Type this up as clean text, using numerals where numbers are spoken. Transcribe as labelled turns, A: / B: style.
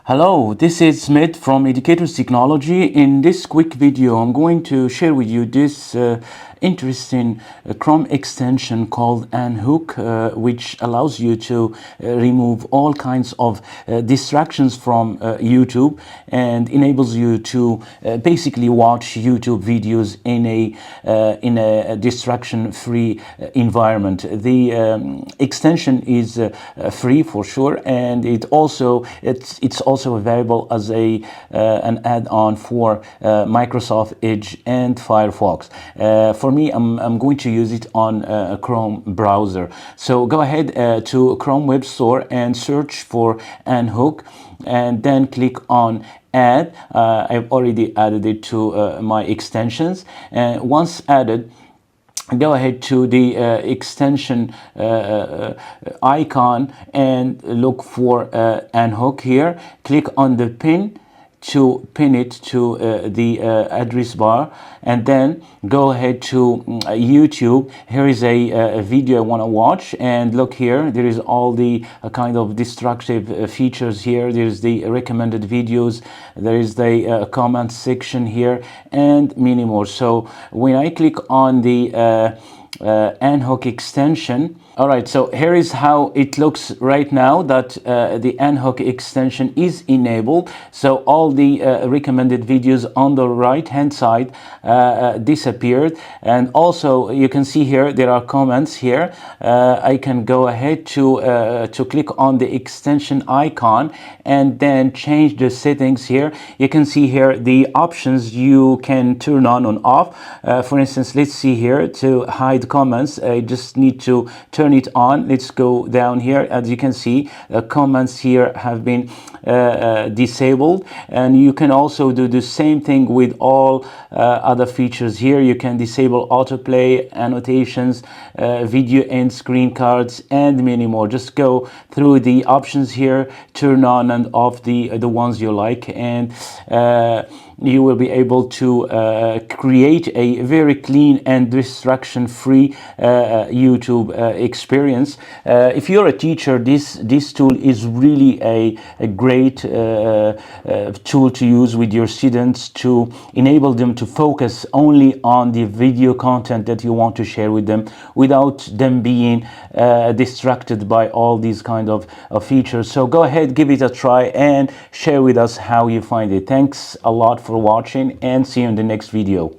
A: Hello, this is Smith from Educators Technology. In this quick video, I'm going to share with you this interesting Chrome extension called Unhook, which allows you to remove all kinds of distractions from YouTube and enables you to basically watch YouTube videos in a distraction-free environment. The extension is free for sure, and it's also available as an add-on for Microsoft Edge and Firefox. For me, I'm going to use it on a Chrome browser. So go ahead to Chrome Web Store and search for Unhook, and then click on Add. I've already added it to my extensions, and once added, go ahead to the extension icon and look for Unhook here. Click on the pin to pin it to the address bar, and then go ahead to YouTube. Here is a video I want to watch, and look here, there is all the kind of destructive features here. There's the recommended videos, there is the comment section here, and many more. So when I click on the Unhook extension, all right, so here is how it looks right now that the Unhook extension is enabled. So all the recommended videos on the right hand side disappeared, and also you can see here there are comments here. I can go ahead to click on the extension icon and then change the settings here. You can see here the options you can turn on and off. For instance, let's see here, to hide comments, I just need to turn it on. Let's go down here. As you can see, comments here have been disabled, and you can also do the same thing with all other features here. You can disable autoplay, annotations, video end screen cards, and many more. Just go through the options here, turn on and off the ones you like, and you will be able to create a very clean and distraction-free YouTube experience. If you're a teacher, this tool is really a great tool to use with your students to enable them to focus only on the video content that you want to share with them, without them being distracted by all these kind of features. So go ahead, give it a try, and share with us how you find it. Thanks a lot for watching, and see you in the next video.